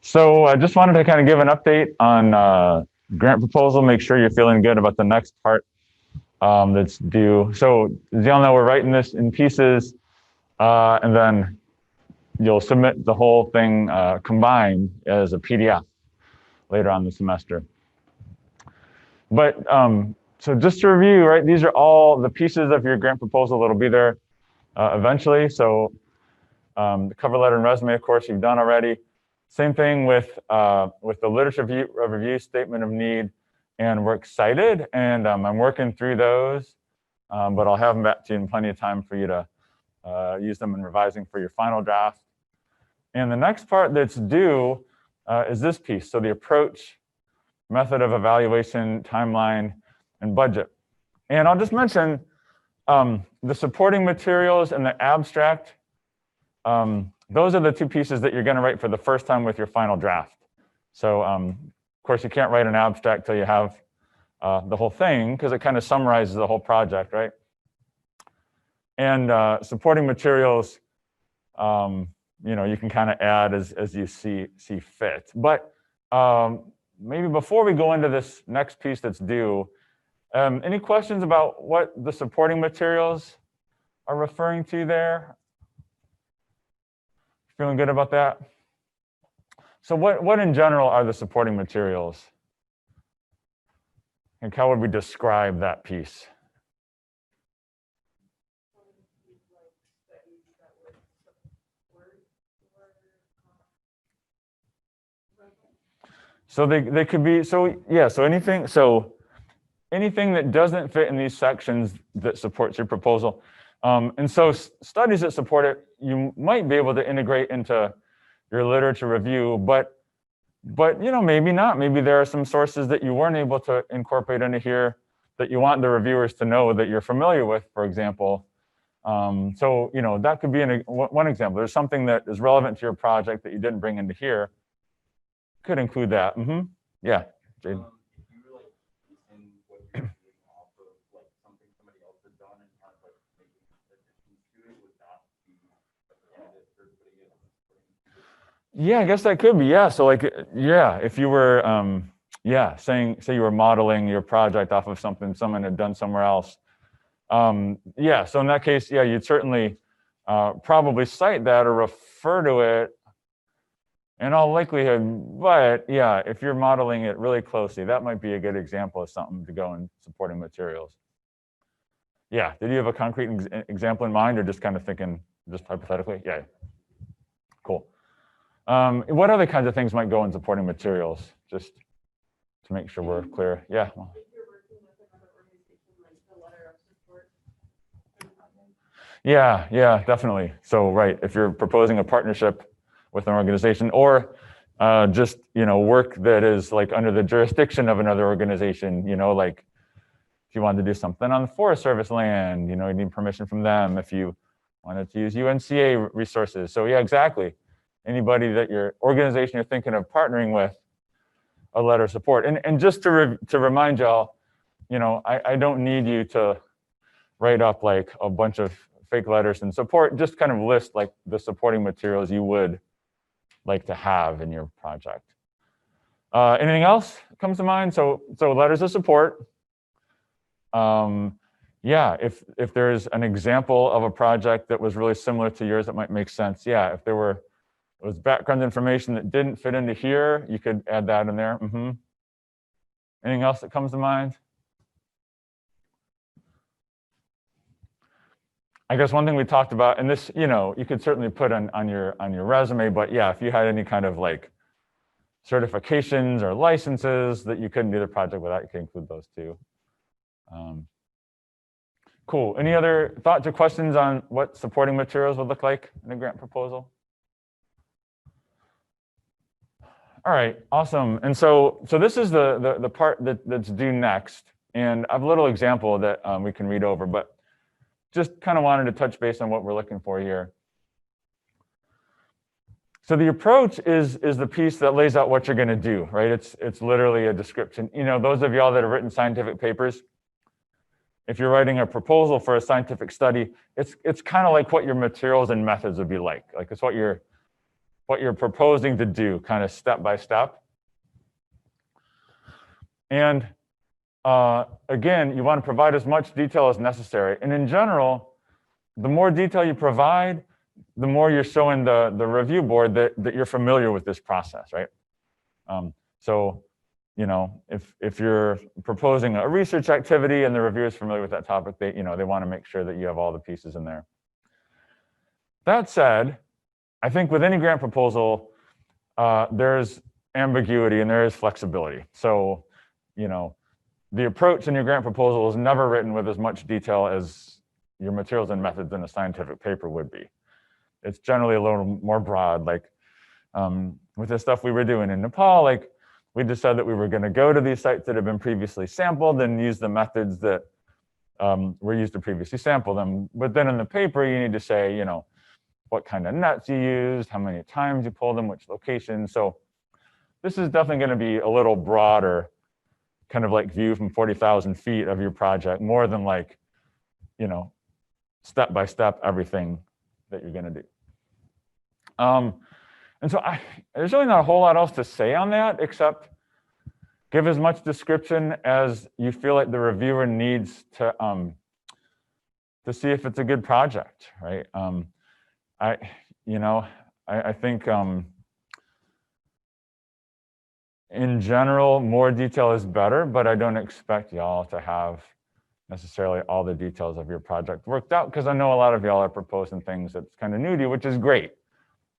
So I just wanted to kind of give an update on grant proposal, make sure you're feeling good about the next part that's due. So as y'all know, we're writing this in pieces, and then you'll submit the whole thing combined as a PDF later on the semester. But so just to review, right, these are all the pieces of your grant proposal that'll be there eventually. So the cover letter and resume, of course, you've done already. Same thing with the literature review statement of need, and we're excited, and I'm working through those, but I'll have them back to you in plenty of time for you to use them in revising for your final draft. And the next part that's due is this piece, so the approach, method of evaluation, timeline, and budget. And I'll just mention the supporting materials and the abstract. Those are the two pieces that you're going to write for the first time with your final draft. So, of course, you can't write an abstract till you have the whole thing, because it kind of summarizes the whole project, right? And supporting materials, you can kind of add as you see fit. But maybe before we go into this next piece that's due, any questions about what the supporting materials are referring to there? Feeling good about that? So what in general are the supporting materials? And how would we describe that piece? So they could be, so anything that doesn't fit in these sections that supports your proposal. And so studies that support it, you might be able to integrate into your literature review, but maybe not. Maybe there are some sources that you weren't able to incorporate into here that you want the reviewers to know that you're familiar with, for example. So that could be one example. There's something that is relevant to your project that you didn't bring into here. Could include that. Yeah, Jade. Yeah, I guess that could be. Yeah, so if you were, say you were modeling your project off of something someone had done somewhere else. So in that case, yeah, you'd certainly probably cite that or refer to it in all likelihood. But yeah, if you're modeling it really closely, that might be a good example of something to go in supporting materials. Yeah, did you have a concrete example in mind, or just kind of thinking just hypothetically? Yeah, cool. What other kinds of things might go in supporting materials, just to make sure we're clear? Yeah. Yeah, definitely. So, right, if you're proposing a partnership with an organization, or just work that is like under the jurisdiction of another organization, like if you wanted to do something on the Forest Service land, you need permission from them. If you wanted to use UNCA resources, so yeah, exactly. Anybody that your organization you're thinking of partnering with, a letter of support. And just to remind y'all, I don't need you to write up like a bunch of fake letters and support. Just kind of list like the supporting materials you would like to have in your project. Anything else comes to mind? So letters of support. Yeah, if there's an example of a project that was really similar to yours, that might make sense. Yeah, if there was background information that didn't fit into here, you could add that in there. Anything else that comes to mind? I guess one thing we talked about, and this, you could certainly put on your resume, but yeah, if you had any kind of like certifications or licenses that you couldn't do the project without, you could include those too. Cool. Any other thoughts or questions on what supporting materials would look like in a grant proposal? All right, awesome. And so this is the part that's due next, and I have a little example that we can read over, but just kind of wanted to touch base on what we're looking for here. So the approach is the piece that lays out what you're going to do, right? It's literally a description. Those of y'all that have written scientific papers, if you're writing a proposal for a scientific study, it's kind of like what your materials and methods would be like. Like it's what your what you're proposing to do, kind of step by step. And again, you want to provide as much detail as necessary. And in general, the more detail you provide, the more you're showing the review board that you're familiar with this process, right? So, you know, if you're proposing a research activity and the reviewer is familiar with that topic, they want to make sure that you have all the pieces in there. That said, I think with any grant proposal, there's ambiguity and there is flexibility. So, you know, the approach in your grant proposal is never written with as much detail as your materials and methods in a scientific paper would be. It's generally a little more broad, like with the stuff we were doing in Nepal, like we just said that we were going to go to these sites that have been previously sampled and use the methods that were used to previously sample them. But then in the paper, you need to say, you know, what kind of nets you used, how many times you pulled them, which locations. So this is definitely going to be a little broader kind of like view from 40,000 feet of your project, more than like, you know, step by step everything that you're going to do. And so there's really not a whole lot else to say on that, except give as much description as you feel like the reviewer needs to see if it's a good project, right? I think in general, more detail is better, but I don't expect y'all to have necessarily all the details of your project worked out, because I know a lot of y'all are proposing things that's kind of new to you, which is great.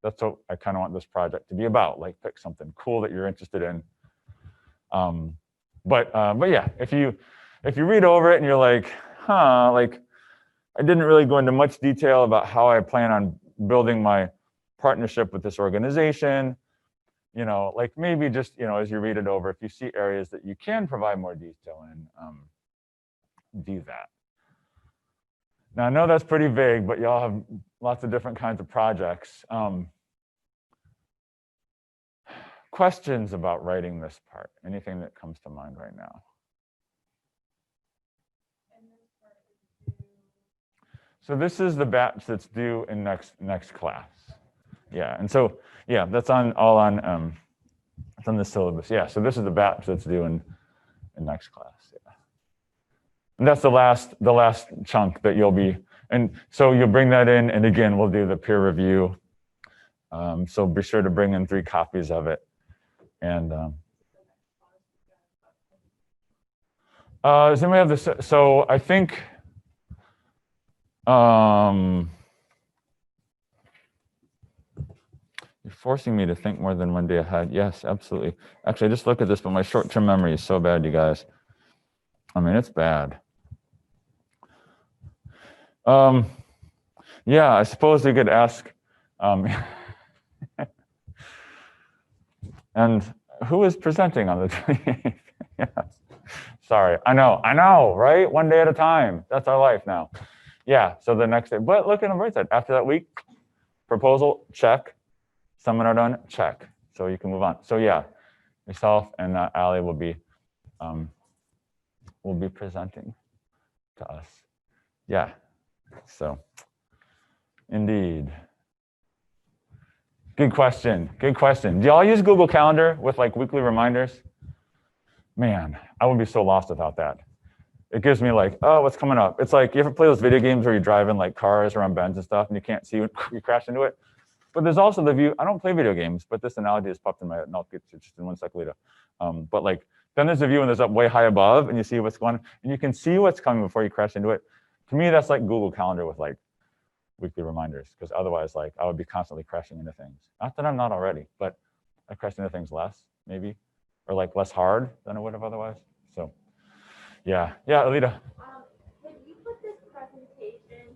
That's what I kind of want this project to be about, like pick something cool that you're interested in. But yeah, if you read over it and you're like, huh, like I didn't really go into much detail about how I plan on building my partnership with this organization, you know, like maybe just, you know, as you read it over, if you see areas that you can provide more detail in, do that. Now, I know that's pretty vague, but y'all have lots of different kinds of projects. Questions about writing this part? Anything that comes to mind right now? So this is the batch that's due in next class. Yeah, and so yeah, that's all on it's on the syllabus. Yeah, so this is the batch that's due in next class. Yeah, and that's the last chunk that you'll be. And so you'll bring that in, and again, we'll do the peer review. So be sure to bring in 3 copies of it. And does anybody have this? So I think you're forcing me to think more than one day ahead. Yes, absolutely. Actually, just look at this, but my short-term memory is so bad, you guys. I mean, it's bad. Yeah, I suppose we could ask, and who is presenting on the 28th? Yes. Sorry, I know, right? One day at a time. That's our life now. Yeah, so the next day, but look at the right side. After that week, proposal, check. Seminar done, check. So you can move on. So yeah, yourself and Allie will be presenting to us. Yeah, so indeed. Good question, good question. Do y'all use Google Calendar with like weekly reminders? Man, I would be so lost without that. It gives me like, oh, what's coming up? It's like, you ever play those video games where you're driving like cars around bends and stuff and you can't see when you crash into it? But there's also the view, I don't play video games, but this analogy has popped in my head, and I'll get to just in 1 second later. But like, then there's a view and there's up way high above and you see what's going on, and you can see what's coming before you crash into it. To me, that's like Google Calendar with like weekly reminders, because otherwise like I would be constantly crashing into things. Not that I'm not already, but I crash into things less, maybe, or like less hard than I would have otherwise. So yeah, Alita. Can you put this presentation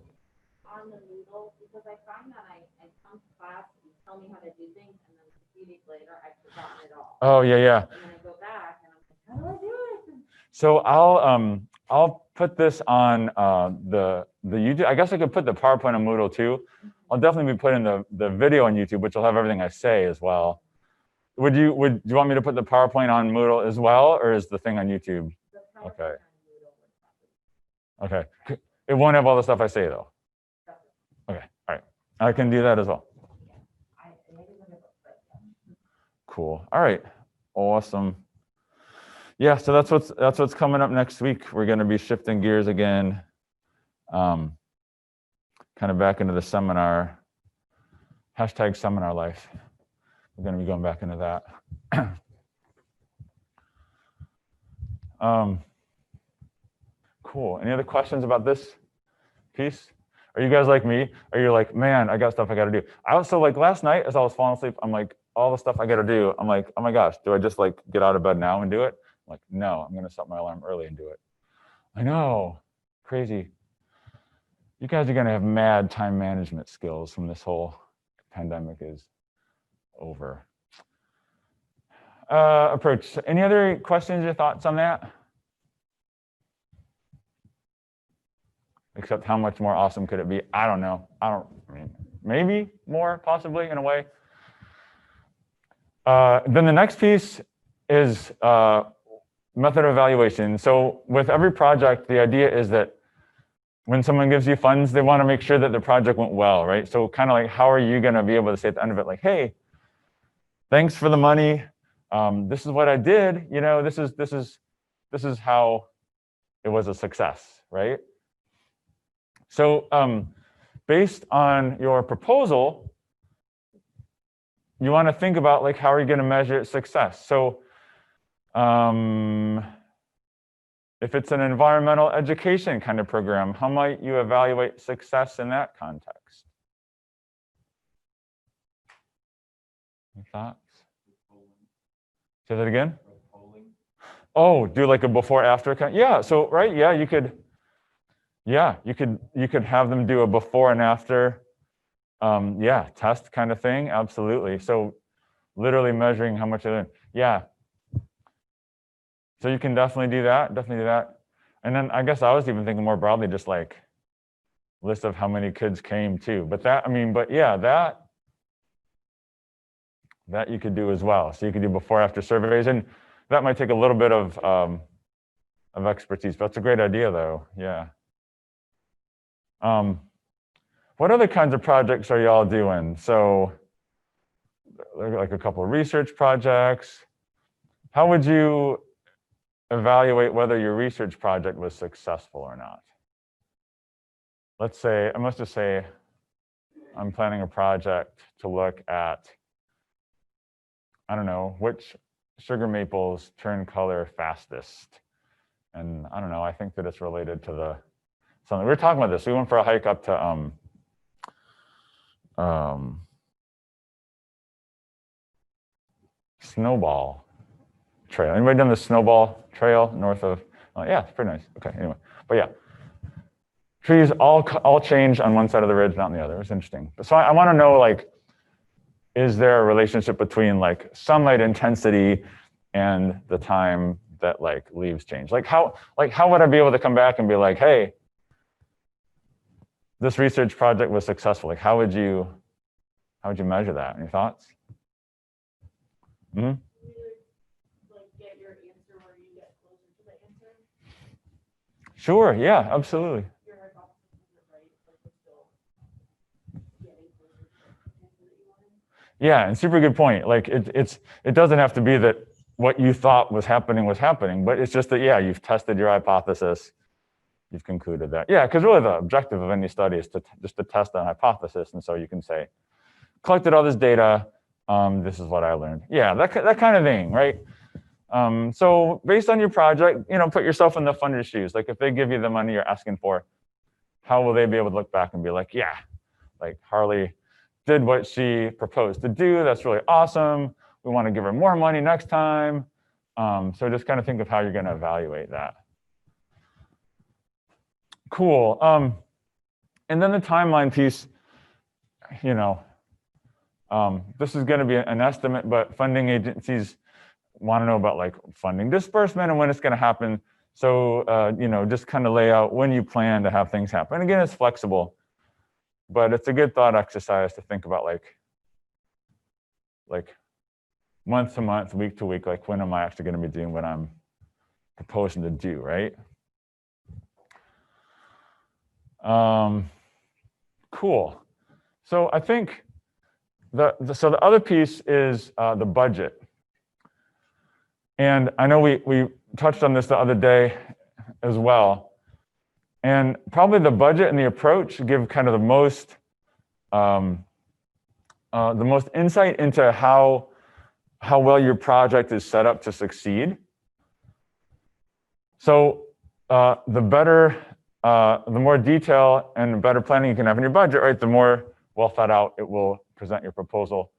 on the Moodle? Because I find that I come to class, you tell me how to do things, and then a few days later, I've forgotten it all. Oh, yeah. And then I go back, and I'm like, how do I do it? So I'll put this on the YouTube. I guess I could put the PowerPoint on Moodle too. I'll definitely be putting the video on YouTube, which will have everything I say as well. Do you want me to put the PowerPoint on Moodle as well, or is the thing on YouTube? Okay. Okay. It won't have all the stuff I say though. Okay. All right. I can do that as well. Cool. All right. Awesome. Yeah, so that's what's coming up next week. We're going to be shifting gears again, kind of back into the seminar, hashtag seminar life. We're going to be going back into that. Cool. Any other questions about this piece? Are you guys like me? Are you like, man, I got stuff I got to do? I also, like, last night as I was falling asleep, I'm like, all the stuff I got to do. I'm like, oh my gosh, do I just like get out of bed now and do it? I'm like, no, I'm going to set my alarm early and do it. I know, crazy. You guys are going to have mad time management skills when this whole pandemic is over. Approach. Any other questions or thoughts on that? Except how much more awesome could it be? I don't know. I mean, maybe more, possibly, in a way. Then the next piece is method of evaluation. So with every project, the idea is that when someone gives you funds, they want to make sure that the project went well, right? So kind of like, how are you going to be able to say at the end of it, like, hey, thanks for the money. This is what I did. You know, this is how it was a success, right? So based on your proposal, you want to think about, like, how are you going to measure success? So if it's an environmental education kind of program, how might you evaluate success in that context? Any thoughts? Say that again? Oh, do like a before after kind? Yeah, so right, yeah, you could have them do a before and after yeah, test kind of thing. Absolutely. So literally measuring how much they learn. Yeah. So you can definitely do that. And then I guess I was even thinking more broadly, just like list of how many kids came too. But that, I mean, but yeah, that you could do as well. So you could do before after surveys, and that might take a little bit of expertise. But that's a great idea though. Yeah. What other kinds of projects are y'all doing? So like a couple of research projects. How would you evaluate whether your research project was successful or not? Let's say, let's just say I'm planning a project to look at, I don't know, which sugar maples turn color fastest. And I don't know, I think that it's related to the, something. We were talking about this. We went for a hike up to Snowball Trail. Anybody done the Snowball Trail north of? Oh, yeah, it's pretty nice. Okay, anyway, but yeah, trees all change on one side of the ridge, not on the other. It's interesting. So I want to know, like, is there a relationship between like sunlight intensity and the time that like leaves change? Like how would I be able to come back and be like, hey, this research project was successful? Like, how would you measure that? Any thoughts? Mm-hmm. Sure, yeah, absolutely. Yeah, and super good point. Like it doesn't have to be that what you thought was happening, but it's just that, yeah, you've tested your hypothesis, you've concluded that. Yeah, because really the objective of any study is just to test a hypothesis, and so you can say, collected all this data, this is what I learned. Yeah, that kind of thing, right? So based on your project, put yourself in the funder's shoes. Like if they give you the money you're asking for, how will they be able to look back and be like, yeah, like Harley did what she proposed to do. That's really awesome. We want to give her more money next time. So just kind of think of how you're going to evaluate that. Cool. And then the timeline piece, this is going to be an estimate, but funding agencies want to know about like funding disbursement and when it's going to happen. So, just kind of lay out when you plan to have things happen. And again, it's flexible, but it's a good thought exercise to think about like month to month, week to week, like when am I actually going to be doing what I'm proposing to do, right? Cool. So I think So the other piece is the budget. And I know we touched on this the other day as well. And probably the budget and the approach give kind of the most insight into how well your project is set up to succeed. So the more detail and better planning you can have in your budget, right, the more well thought out it will present your proposal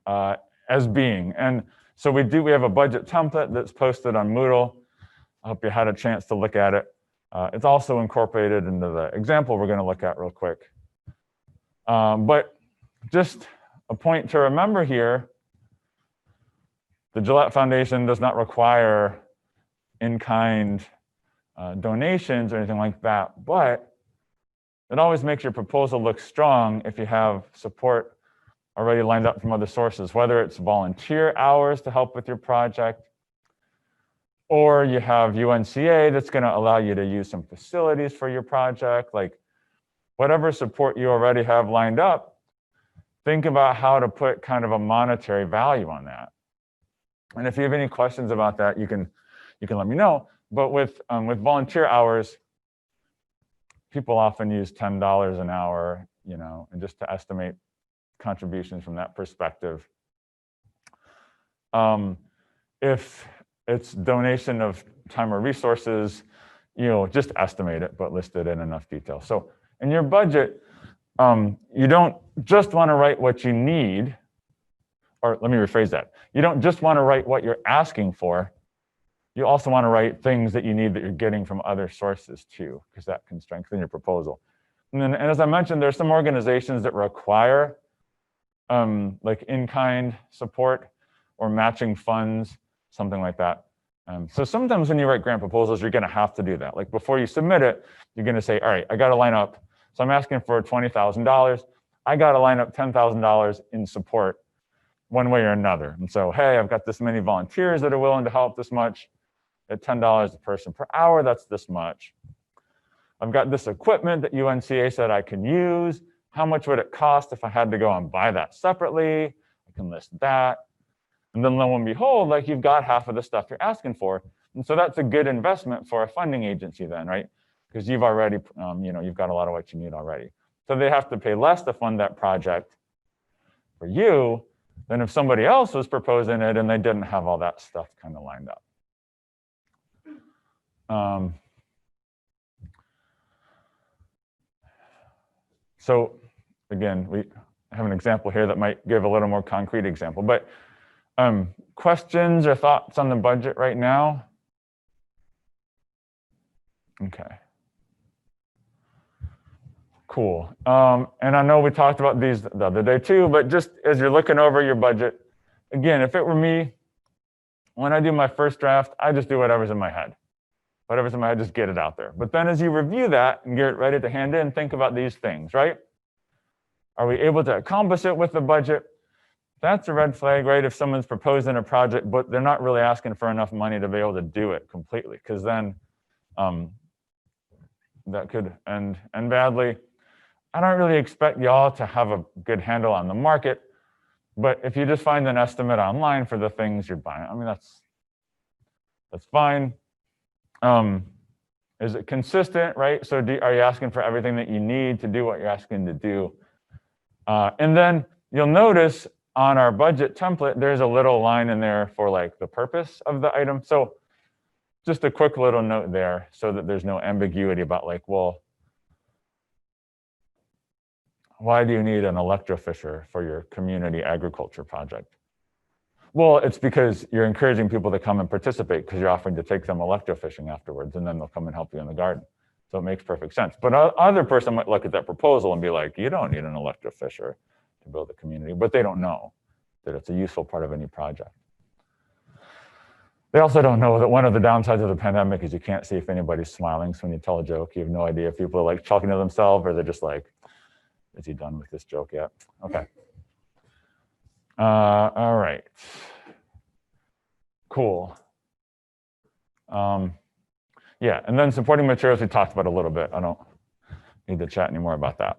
as being. And so we have a budget template that's posted on Moodle. I hope you had a chance to look at it. It's also incorporated into the example we're going to look at real quick. But just a point to remember here, the Gillette Foundation does not require in-kind donations or anything like that, but it always makes your proposal look strong if you have support already lined up from other sources, whether it's volunteer hours to help with your project, or you have UNCA that's going to allow you to use some facilities for your project. Like whatever support you already have lined up, think about how to put kind of a monetary value on that. And if you have any questions about that, you can let me know. But with volunteer hours, people often use $10 an hour, and just to estimate contributions from that perspective. If it's donation of time or resources, just estimate it, but list it in enough detail. So in your budget, you don't just want to write what you need, or let me rephrase that. You don't just want to write what you're asking for. You also want to write things that you need that you're getting from other sources too, because that can strengthen your proposal. And as I mentioned, there's some organizations that require like in-kind support or matching funds, something like that. So sometimes when you write grant proposals, you're going to have to do that. Like before you submit it, you're going to say, all right, I got to line up. So I'm asking for $20,000. I got to line up $10,000 in support one way or another. And so, hey, I've got this many volunteers that are willing to help this much. At $10 a person per hour, that's this much. I've got this equipment that UNCA said I can use. How much would it cost if I had to go and buy that separately? I can list that. And then lo and behold, like you've got half of the stuff you're asking for. And so that's a good investment for a funding agency then, right? Because you've already, you've got a lot of what you need already. So they have to pay less to fund that project for you than if somebody else was proposing it and they didn't have all that stuff kind of lined up. So again, we have an example here that might give a little more concrete example, but questions or thoughts on the budget right now? Okay. Cool. And I know we talked about these the other day too, but just as you're looking over your budget, again, if it were me, when I do my first draft, I just do whatever's in my head. Whatever's in my head, just get it out there. But then as you review that and get ready to hand in, think about these things, right? Are we able to accomplish it with the budget? That's a red flag, right? If someone's proposing a project, but they're not really asking for enough money to be able to do it completely, because then that could end badly. I don't really expect y'all to have a good handle on the market, but if you just find an estimate online for the things you're buying, I mean, that's fine. Is it consistent, right? So are you asking for everything that you need to do what you're asking to do? And then you'll notice on our budget template, there's a little line in there for like the purpose of the item. So just a quick little note there so that there's no ambiguity about like, well, why do you need an electrofisher for your community agriculture project? Well, it's because you're encouraging people to come and participate because you're offering to take them electrofishing afterwards, and then they'll come and help you in the garden. So it makes perfect sense. But other person might look at that proposal and be like, you don't need an electrofisher to build a community, but they don't know that it's a useful part of any project. They also don't know that one of the downsides of the pandemic is you can't see if anybody's smiling. So when you tell a joke, you have no idea if people are like talking to themselves or they're just like, is he done with this joke yet? Okay. All right. Cool. Yeah, and then supporting materials we talked about a little bit. I don't need to chat anymore about that.